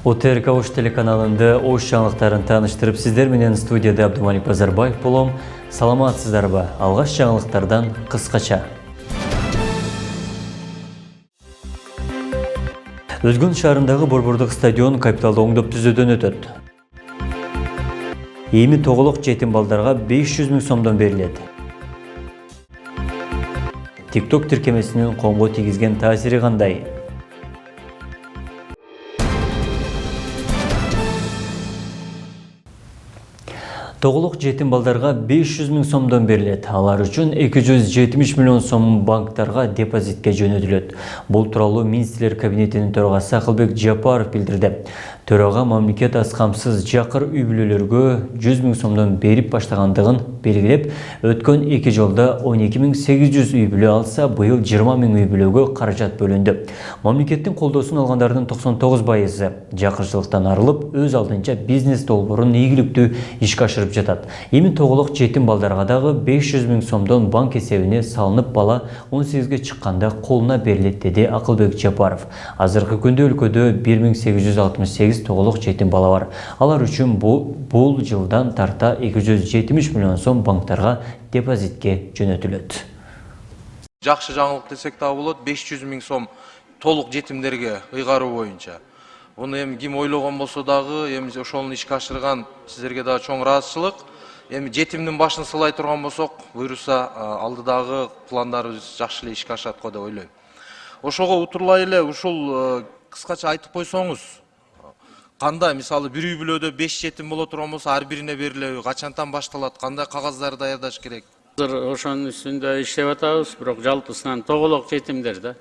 ОТРК Ош телеканалында Ош жаңалықтарын таныштырып, сіздер менен студияда Абдумалик Базарбаев болом. Саламатсыздарбы? Алғаш жаңалықтардан қысқаша. Өзгөн шаарындагы борбордук стадион капиталды оңдоп түзөөдөн өтөт. Эми тоголук жетим балдарга 500 000 сомдон берилет. TikTok тиркемесинин коомго тийгизген таасири кандай? Тоголук жетим балдарга 500 000 сомдон берилет. Алар үчүн 270 миллион сом банктарга депозитке жөнөтүлөт. Бул тууралуу Министрлер кабинетинин төрагасы Акылбек Жапаров билдирди. Төрага мамлекет аз камсыз жакыр үй бүлөлөргө 100 000 сомдон берип баштагандыгын белгилеп, өткөн 2 жылда 12 800 үй бүлө алса, быйыл 20 000 үй бүлөгө каражат бөлүндү. Мамлекеттин колдоосун алгандардын 99% жакырчылыктан арылып, өз алдынча бизнес долбоорун ийгиликтүү ишке ашырып жатат. Эми тоголук жетим балдарга дагы 500 000 сомдон банк эсебине салынып, бала 18ге чыкканда колуна берилет, деди Акылбек Жапаров. Азыркы күндө өлкөдө 1868 тоголук жетим бала бар. Алар үчүн бул жылдан тарта 270 миллион сом банктарга депозитке жөнөтүлөт. Жакшы жаңылык десек да болот, 500 000 сом толук жетимдерге ыйгаруу боюнча. Буну эми ким ойлогон болсо дагы, эми ошону ишке ашырган сиздерге да чоң ыраазычылык. Эми жетимдин башын сылай турган болсок, буюрса алдыдагы пландарыбыз жакшы эле ишке ашат го деп ойлойм. Ошого утурлай эле ушул кыскача айтып койсоңуз, кандай мисалы бир үй бүлөдө 5 жетим боло турган болсо, ар бирине берилеби, качантан башталат, кандай кагаздарды даярдаш керек? Азыр ошонун үстүндө иштеп атабыз, бирок жалпысынан тоголук жетимдер да.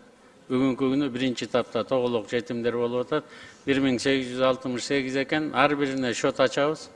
Бүгүнкү күнү биринчи этапта тоголук жетимдер болуп атат. 1868 экен, ар бирине счет ачабыз.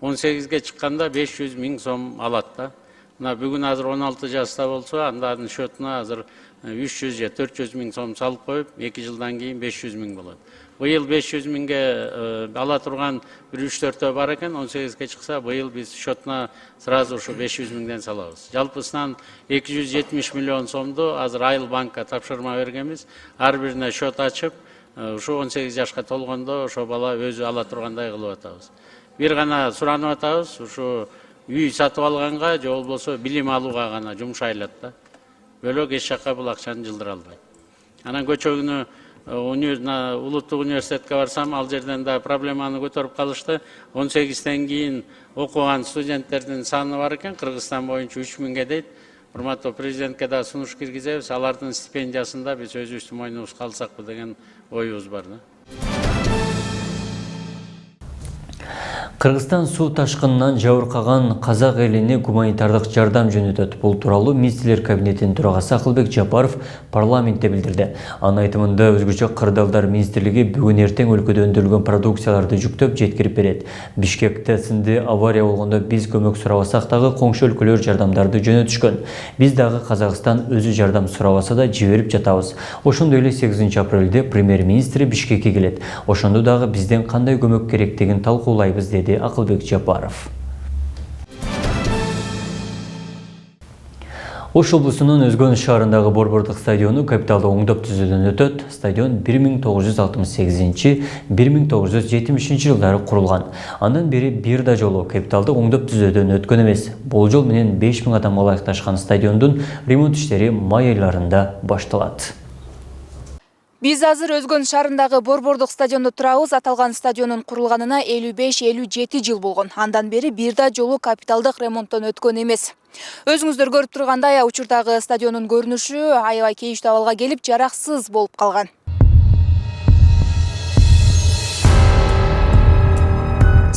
18ге чыкканда 500 000 сом алат да. Мына бүгүн азыр 16 жашта болсо, андан счетуна азыр 300 же 400 000 сом салып коюп, 2 жылдан кийин 500 000 болот. Быйыл 500 000ге ала турган бир 3-4 бар экен, 18ге чыкса, быйыл биз счетуна сразу ушу 500 000ден салабыз. Жалпысынан 270 миллион сомду азыр Айыл банкка тапшырма бергенбиз. Ар бирине счет ачып, ушу 18 жашка толгондо ошо бала өзү ала тургандай кылып атабыз. Бир гана суранып атабыз, ушу үй сатып алганга же болбосо билим алууга гана жумшайлат да. Бөлөк эч жакка бул акчаны жылдыра албайт. Анан көчөгүнү улуттук университетке барсам, ал жерден да проблеманы көтөрүп калышты. 18ден кийин окуган студенттердин саны бар экен, Кыргызстан боюнча 3000ге дейт. Урматтуу президентке да сунуш киргизебиз, алардын стипендиясында биз өзүбүздүн мойнубузга алсакпы деген оюбуз бар да. Кыргызстан суу ташкынынан жабыркаган казак элине гуманитардык жардам жөнөтөт. Бул тууралуу Министрлер кабинетинин төрагасы Акылбек Жапаров парламентте билдирди. Анын айтымында өзгөчө кырдаалдар министрлиги бүгүн эртең өлкөдө өндүрүлгөн продукцияларды жүктөп жеткирип берет. Бишкекте сынды авария болгондо биз көмөк сурабасак дагы коңшу өлкөлөр жардамдарды жөнөтүшкөн. Биз дагы Казакстан өзү жардам сурабаса да жиберип жатабыз. Ошондой эле 8 апрелде премьер-министри Бишкекке келет. Ошондо дагы бизден кандай көмөк керектигин талкуулайбыз, деди Акылбек Жапаров. Ош облусунун Өзгөн шаарындагы борбордук стадиону капиталды оңдоп түзүүдөн өтөт. Стадион 1968-1970 жылдары курулган. Андан бери бир да жолу капиталды оңдоп түзүүдөн өткөн эмес. Болжол менен 5000 адамга ылайыкташкан стадиондун ремонт иштери май айларында башталат. Биз азыр Өзгөн шаарындагы борбордук стадиондо турабыз. Аталган стадиондун курулганына 55-57 жыл болгон. Андан бери бир да жолу капиталдык ремонттон өткөн эмес. Өзүңүздөр көрүп тургандай, учурдагы стадиондун көрүнүшү аябай кейиштүү абалга келип, жараксыз болуп калган.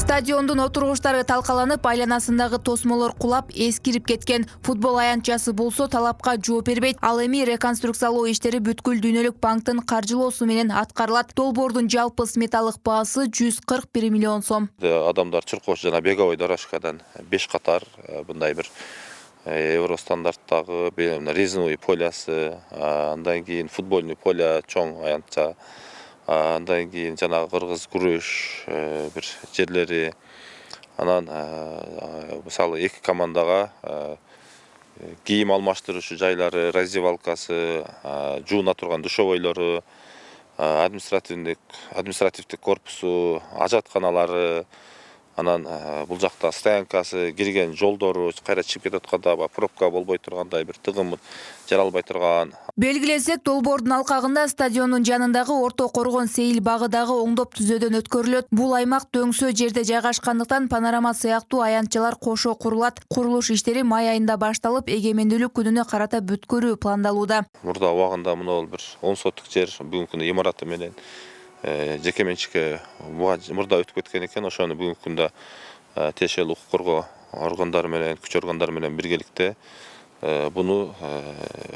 Стадиондун отургучтары талкаланып, айланасындагы тосмолор кулап, эскирип кеткен. Футбол аянтчасы болсо талапка жооп бербейт. Ал эми реконструкциялоо иштери бүткүл дүйнөлүк банктын каржылоосу менен аткарылат. Долбоордун жалпы сметалык баасы 141 миллион сом. Адамдар чуркош жана беговой дорожкадан 5 катар мындай бир евро стандарттагы резиновый полясы, андан кийин футбольный поля чоң аянтча, андан кийин жанагы кыргыз күрөш бир жерлери, анан мисалы эки командага кийим алмаштыруучу жайлары, раздевалкасы, жууна турган душевойлору, административдик корпусу, ажатканалары, анан бул жакта стоянкасы, кирген жолдору, кайра чыгып кетип атканда пробка болбой тургандай, бир тыгым жаралбай турган. Белгилесек, Долбоордун алкагында стадиондун жанындагы орто коргон сейил багыдагы оңдоп түзөөдөн өткөрүлөт. Бул аймак дөңсөө жерде жайгашкандыктан панорама сыяктуу аянтчалар кошо курулат. Курулуш иштери май айында башталып, эгемендүүлүк күнүнө карата бүткөрүү пландалууда. Мурда убагында мына бир 10 соттук жер бүгүнкү күндө имараты менен жеке менчикке мурда өтүп кеткен экен. Ошону бүгүнкү күндө тиешелүү укук коргоо органдары менен, күч органдары менен биргеликте буну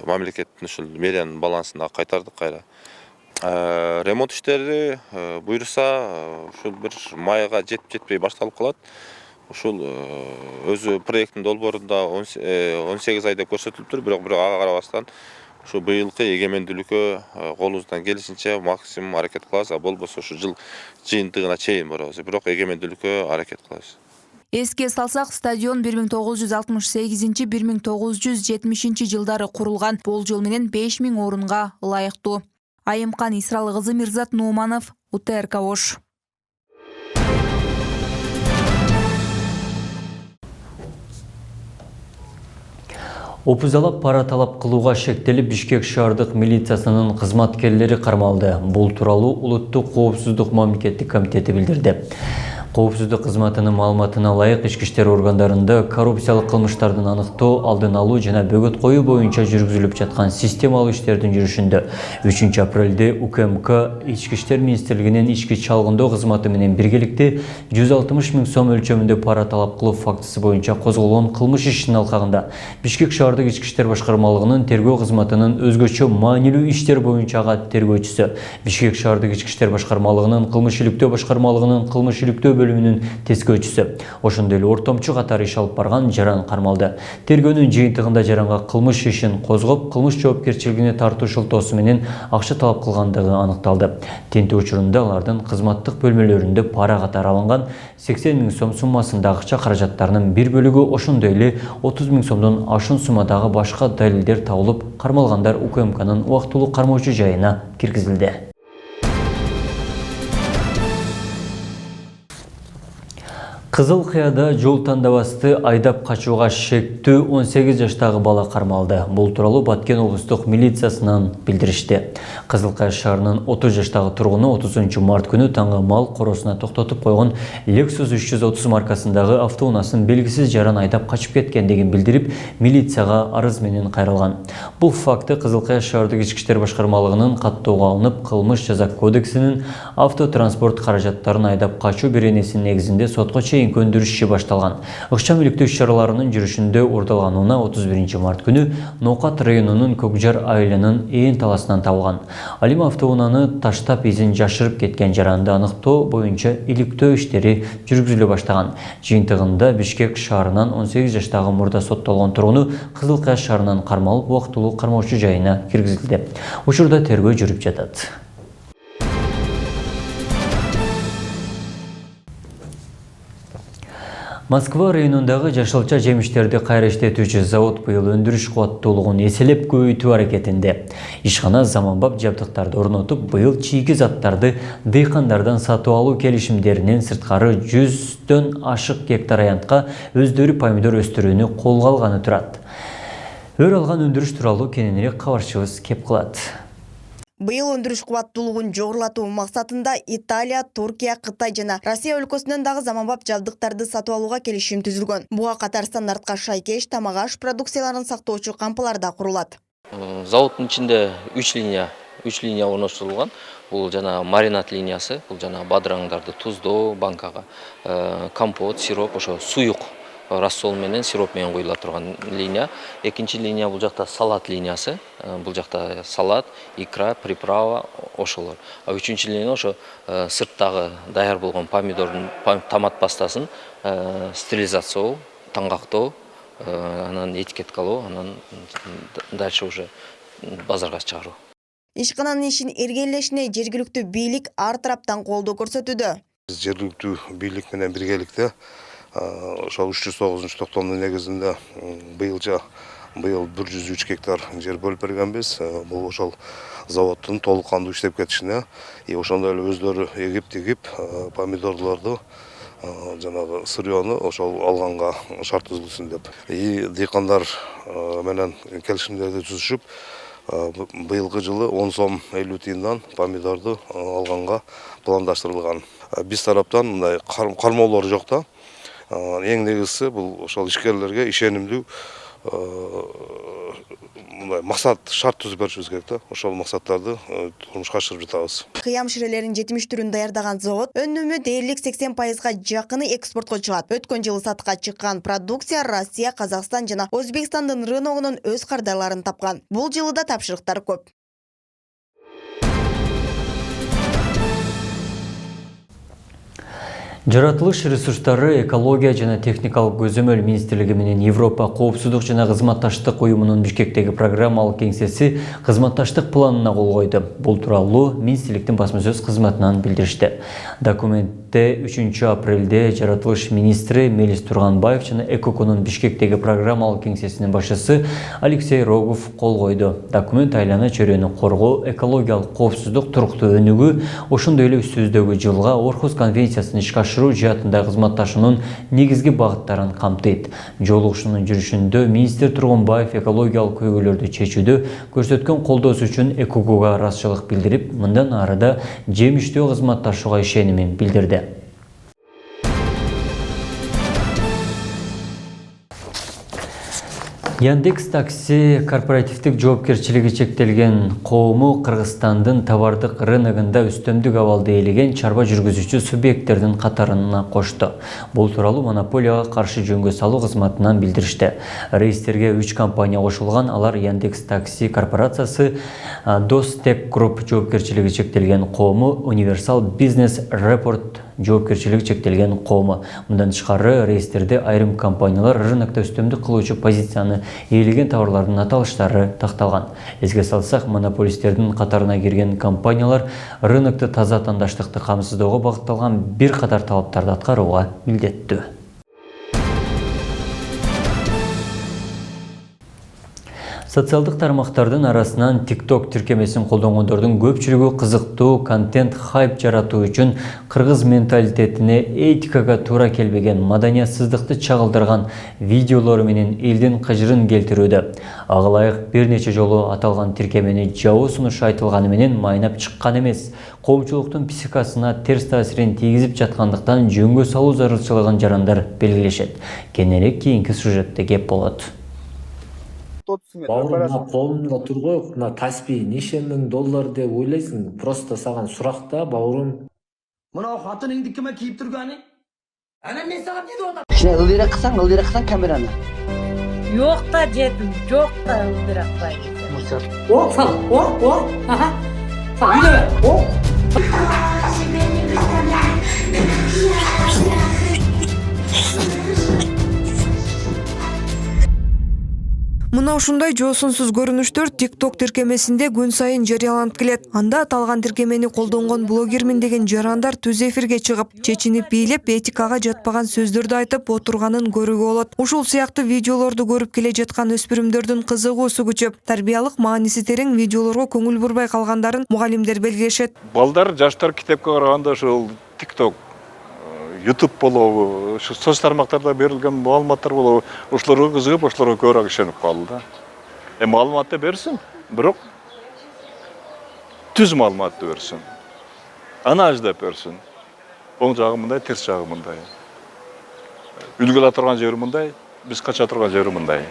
мамлекеттин ушул мэриянын балансына кайтардык кайра. Ремонт иштери буйруса ушул бир майга жетпей башталып калат. Ушул өзү проекттин долбоорунда 18 ай деп көрсөтүлүптүр, бирок ага карабастан ушу быйылкы эгемендүүлүккө колубуздан келишинче максимум аракет кылабыз, болбосо ушу жыл жыйынтыгына чейин барабыз. Бирок эгемендүүлүккө аракет кылабыз. Эске салсак, стадион 1968-1970 жылдары курулган. Болжол менен 5000 орунга ылайыктуу. Айымкан Исралы кызы, Мирзат Нууманов, УТРК Ош. Опузалап пара талап кылууга шектелип Бишкек шаардык милициясынын кызматкерлери кармалды. Бул тууралуу Улуттук коопсуздук мамлекеттик комитети билдирди. Коопсуздук кызматынын маалыматына ылайык, ички иштер органдарында коррупциялык кылмыштардын аныктоо, алдын алуу жана бөгөт коюу боюнча жүргүзүлүп жаткан системалуу иштердин жүрүшүндө 3 апрелде УКМК Ички иштер министрлигинин ички чалгындоо кызматы менен биргеликте 160 000 сом өлчөмүндө пара талап кылуу фактысы боюнча козголгон кылмыш ишинин алкагында Бишкек шаардык ички иштер башкармалыгынын тергөө кызматынын өзгөчө маанилүү иштер боюнча тергөөчүсү, Бишкек шаардык ички иштер башкармалыгынын кылмыш иликтөө башкармалыгынын кылмыш иликтөө бөлүмүнүн тескөөчүсү, ошондой эле ортомчу катары иш алып барган Жаран кармалды. Тергөөнүн жыйынтыгында Жаранга кылмыш ишин козгоп, кылмыш жоопкерчилигине тартуу шылтоосу менен акча талап кылгандыгы аныкталды. Тинтүү учурунда алардын кызматтык бөлмөлөрүндө пара катары алынган 80 000 сом суммасындагы акча каражаттарынын бир бөлүгү, ошондой эле 30 000 сомдон ашуун суммадагы башка далилдер табылып, кармалгандар УКМКнын убактылуу кармоочу жайына киргизилди. Кызыл Кыяда жол тандабасты айдап качууга шектүү 18 жаштагы бала кармалды. Бул тууралуу Баткен облустук милициясынан билдиришти. Кызыл Кыя шаарынын 30 жаштагы тургуну 30 март күнү таңга мал коросуна токтотуп койгон Lexus 330 маркасындагы автоунаасын белгисиз жаран айдап качып кеткендигин билдирип, милицияга арыз менен кайрылган. Бул факты Кызыл Кыя шаардык ички иштер башкармалыгынын каттоого алынып, кылмыш жаза кодексинин автотранспорт каражаттарын айдап качуу беренесинин негизинде сотко чейин көндүрүш иши башталган. Ыкчам иликтөө иш-чараларынын жүрүшүндө ордалганууна 31 март күнү Ноокат районунун Көкжар айылынын Ээн таласынан табылган. Алим автоунааны таштап изин жашырып кеткен жаранды аныктоо боюнча иликтөө иштери жүргүзүлө баштаган. Жыйынтыгында Бишкек шаарынан 18 жаштагы мурда соттолгон тургуну Кызыл Кыя шаарынан кармалып, убактылуу кармоочу жайына киргизилди. Учурда тергөө жүрүп жатат. Москва районундагы жашылча жемиштерди кайра иштетүүчү завод быйыл өндүрүш кубаттуулугун эселеп көбөйтүү аракетинде. Ишкана заманбап жабдыктарды орнотуп, быйыл чийги заттарды дыйкандардан сатып алуу келишимдеринен сырткары 100дөн ашык гектар аянтка өздөрү помидор өстүрүүнү колго алганы турат. Өр алган өндүрүш тууралуу кененирээк кабарчыбыз кеп кылат. Быйыл өндүрүш кубаттуулугун жогорулатуу максатында Италия, Туркия, Кытай жана Россия өлкөсүнөн дагы заманбап жабдыктарды сатып алууга келишим түзүлгөн. Буга катар стандартка шайкеш тамак-аш продукцияларын сактоочу кампалар да курулат. Заводдун ичинде 3 линия орноштурулган. Бул жана маринад линиясы, бул жана бадыраңдарды туздоо, банкага компот, сироп, ошо суюк рассол менен сироп менен коюла турган линия. Экинчи линия бул жакта салат линиясы. Бул жакта салат, икра, приправа ошолор. А үчүнчү линия ошо сырттагы даяр болгон помидордун томат пастасын стерилизациялоо, таңгактоо, анан этикеткалоо, анан дальше уже базарга чыгаруу. Ишкананын ишин эргелешине жергиликтүү бийлик ар тараптан колдоо көрсөтүүдө. Жергиликтүү бийлик менен биргеликте ошол 309 токтомдун негизинде быйылча быйыл 103 гектар жер бөлүп бергенбиз. Бул ошол заводдун толук кандуу иштеп кетишине, ошондой эле өздөрү эгип помидорлорду жанагы сырьёну ошол алганга шарт түзүлсүн деп. Дыйкандар менен келишимдерди түзүшүп, быйылгы жылы 10 сом 50 тыйындан помидорду алганга пландаштырылган. Биз тараптан мындай кармоолор жок да. Эң негизгиси бул ошол ишкерлерге ишенимдүү мындай максат шарт түзүп беришибиз керек да. Ошол максаттарды турмушка ашырып жатабыз. Кыям ширелерин 70 түрүн даярдаган завод өнүмү дээрлик 80%га жакыны экспортко чыгат. Өткөн жылы сатка чыккан продукция Россия, Казакстан жана Өзбекстандын рыногунун өз кардарларын тапкан. Бул жылы да тапшырыктар көп. Жаратылыш ресурстары, экология жана техникалык көзөмөл министрлиги менен Европа коопсуздук жана кызматташтык уюмунун Бишкектеги программалык кеңсеси кызматташтык планына кол койду. Бул тууралуу министрликтин басма сөз кызматынан билдиришти. Документте 3 апрелде жаратылыш министри Мелис Турганбаев жана ЭКОКунун Бишкектеги программалык кеңсесинин башчысы Алексей Рогов кол койду. Документ айлана чөйрөнү коргоо, экологиялык коопсуздук, туруктуу өнүгүү, ошондой эле сөздөгү жылга Орхус конвенциясын ишке жаатында кызматташуунун негизги багыттарын камтыйт. Жолугушуунун жүрүшүндө министр Тургунбаев экологиялык көйгөйлөрдү чечүүдө көрсөткөн колдоосу үчүн ЭКОКуга ыраазычылык билдирип, мындан арыда жемиштүү кызматташууга ишенимин билдирди. Яндекс Такси корпоративдик жоопкерчилиги чектелген коому Кыргызстандын товардык рыногунда үстөмдүк абалды ээлеген чарба жүргүзүүчү субъекттердин катарына кошту. Бул тууралуу монополияга каршы жөнгө салуу кызматынан билдиришти. Рейстерге 3 компания кошулган, алар Яндекс Такси корпорациясы, Достек Групп жоопкерчилиги чектелген коому, Универсал Бизнес Репорт жоопкерчилиги чектелген коому. Мындан тышкары рейстерде айрым компаниялар рынокто үстөмдүк кылуучу позицияны ээлеген товарлардын аталыштары такталган. Эске салсак, монополисттердин катарына кирген компаниялар рынокто таза тандаштыкты камсыздоого багытталган бир катар талаптарды аткарууга милдеттүү. Социалдык тармактардын арасынан TikTok тиркемесин колдонгондордун көпчүлүгү кызыктуу контент хайп жаратуу үчүн кыргыз менталитетине, этикага туура келбеген, маданиятсыздыкты чагылдырган видеолору менен элдин кыжырын келтирүүдө. Ага ылайык бир нече жолу аталган тиркемени жабуу сунушу айтылганы менен майнап чыккан эмес. Коомчулуктун психикасына терс таасирин тийгизип жаткандыктан жөнгө салуу зарылчылыгын жарандар белгилешет. Кененирээк кийинки сюжетте кеп болот. Бауырым, колумда тургой, мына таспий неше мың доллар деп ойлайсың, просто саған суракта, бауырым. Мына хатыныңды киме кийип турганы? Ана мен сага не деп атам? Шне ылдыйраак кылсаң камераны. Жок та жетим, жок та ылдыйраак бай. О, сал, о, ага. Сал, үйдө. О. Мына ушундай жоосунсуз көрүнүштөр TikTok тиркемесинде күн сайын жарыяланып келет. Анда аталган тиркемени колдонгон блогермин деген жарандар түз эфирге чыгып, чечинип бийлеп, этикага жатпаган сөздөрдү айтып отурганын көрүүгө болот. Ушул сыяктуу видеолорду көрүп келе жаткан өспүрүмдөрдүн кызыгуусу күчөп, тарбиялык мааниси терең видеолорго көңүл бурбай калгандарын мугалимдер белгилешет. Балдар, жаштар китепке караганда ушул TikTok, YouTube болобу, соц тармактарда берилген маалыматтар болобу, ошолорго кызыгып, ошолорго көбүрөөк ишенип калды да. Маалыматты берсин, бирок түз маалыматты берсин. Аны аждап берсин. Оң жагы мындай, терс жагы мындай. Үлгүлө турган жери мындай, биз кача турган жери мындай.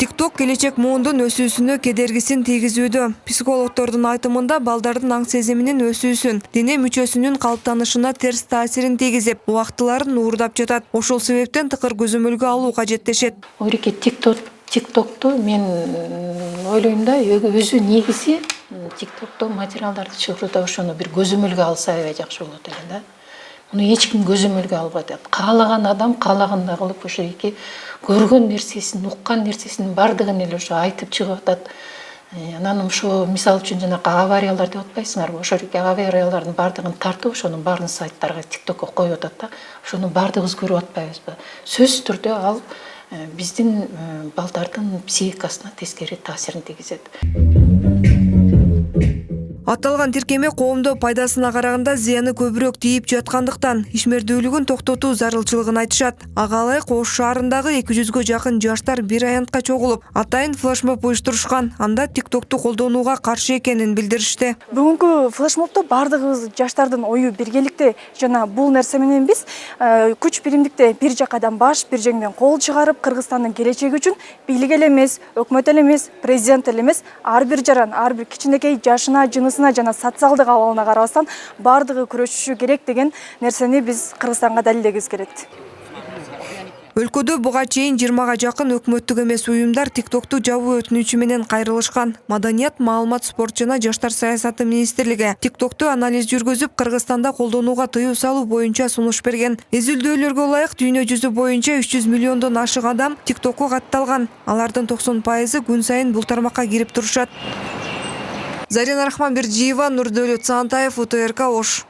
TikTok келечек муундун өсүүсүнө кедергисин тийгизүүдө. Психологдордун айтымында балдардын аң сезиминин өсүүсүн, дене мүчөсүнүн калыптанышына терс таасирин тийгизип, убактыларын уурдап жатат. Ошол себептен тыкыр көзөмөлгө алуу кажеттешет. Ойреке TikToкту мен ойлойм да, өзү негизи TikTokто материалдарды чыгарууда ошону бир көзөмөлгө алса аябай жакшы болот эле да. Муну эч ким көзөмөлгө албай атат. Каалаган адам каалагандай кылып ошо эки көргөн нерсесин, уккан нерсесинин бардыгын эле ошо айтып чыгып атат. Анан ошо мисал үчүн жанагы авариялар деп атпайсыңарбы? Ошо эки авариялардын бардыгын тартып, ошонун баарын сайттарга, TikTokко коюп атат да. Ошонун бардыгыбыз көрүп атпайбызбы? Сөзсүз түрдө ал биздин балдардын психикасына тескери таасирин тийгизет. Аталган тиркеме коомдо пайдасына караганда зыяны көбүрөөк тийип жаткандыктан ишмердүүлүгүн токтотуу зарылчылыгын айтышат. Ага ылайык Ош шаарындагы 200гө жакын жаштар бир аянтка чогулуп, атайын флешмоб уюштурушкан. Анда TikTok'ту колдонууга каршы экенин билдиришти. Бүгүнкү флешмобдо бардыгыбыз жаштардын ою биргеликте жана бул нерсе менен биз күч биримдикте бир жакадан баш, бир жеңден кол чыгарып, Кыргызстандын келечеги үчүн бийлик эле эмес, өкмөт эле эмес, президент эле эмес, ар бир жаран, ар бир кичинекей жашына, жынысына жана социалдык абалына карабастан бардыгы күрөшүшү керек деген нерсени биз Кыргызстанга далилдегибиз келет. Өлкөдө буга чейин 20га жакын өкмөттүк эмес уюмдар TikTok'ту жабуу өтүнүчү менен кайрылышкан. Маданият, маалымат, спорт жана жаштар саясаты министрлиги TikTok'ту анализ жүргүзүп, Кыргызстанда колдонууга тыюу салуу боюнча сунуш берген. Изилдөөлөргө ылайык дүйнө жүзү боюнча 300 миллиондон ашык адам TikTok'ко катталган. Алардын 90% күн сайын бул тармакка кирип турушат. Зарина Рахманбердиева, Нурдөлөт Саантаев, УТРК Ош.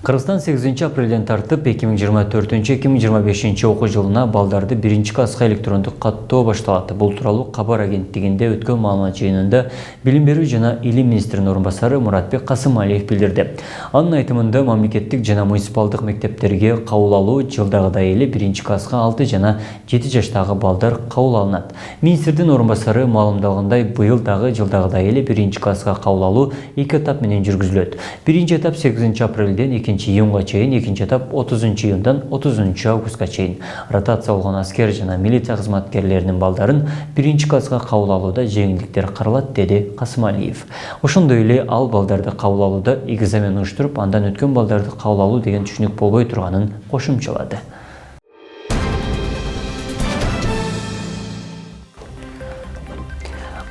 Кыргызстан 8 апрелден тартып 2024-2025 окуу жылына балдарды 1-класска электрондук каттоо башталат. Бул тууралуу Кабар агенттигинде өткөн маалымат жыйынында Билим берүү жана Илим министринин орун басары Муратбек Касымалиев билдирди. Анын айтымында мамлекеттик жана муниципалдык мектептерге кабыл алуу жылдагыдай эле 1-класска 6 жана 7 жаштагы балдар кабыл алынат. Министрдин орун басары маалымдагандай, быйыл дагы жылдагыдай эле 1-класска кабыл алуу 2 этап менен жүргүзүлөт. Биринчи этап 8 апрелден 2-июнга чейин, экинчи этап 30-июндан 30-августка чейин. Ротация болгон аскер жана милиция кызматкерлеринин балдарын 1-класска кабыл алууда жеңилдиктер каралат, деди Касымалиев. Ошондой эле ал балдарды кабыл алууда экзамен уюштуруп, андан өткөн балдарды кабыл алуу деген түшүнүк болбой турганын кошумчалады.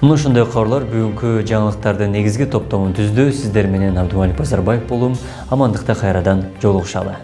Ушундай кабарлар бүгүнкү жаңылыктардын негизги топтомун түздү. Сиздер менен Абдумалик Базарбаев болум. Амандыкта кайрадан жолугушалы.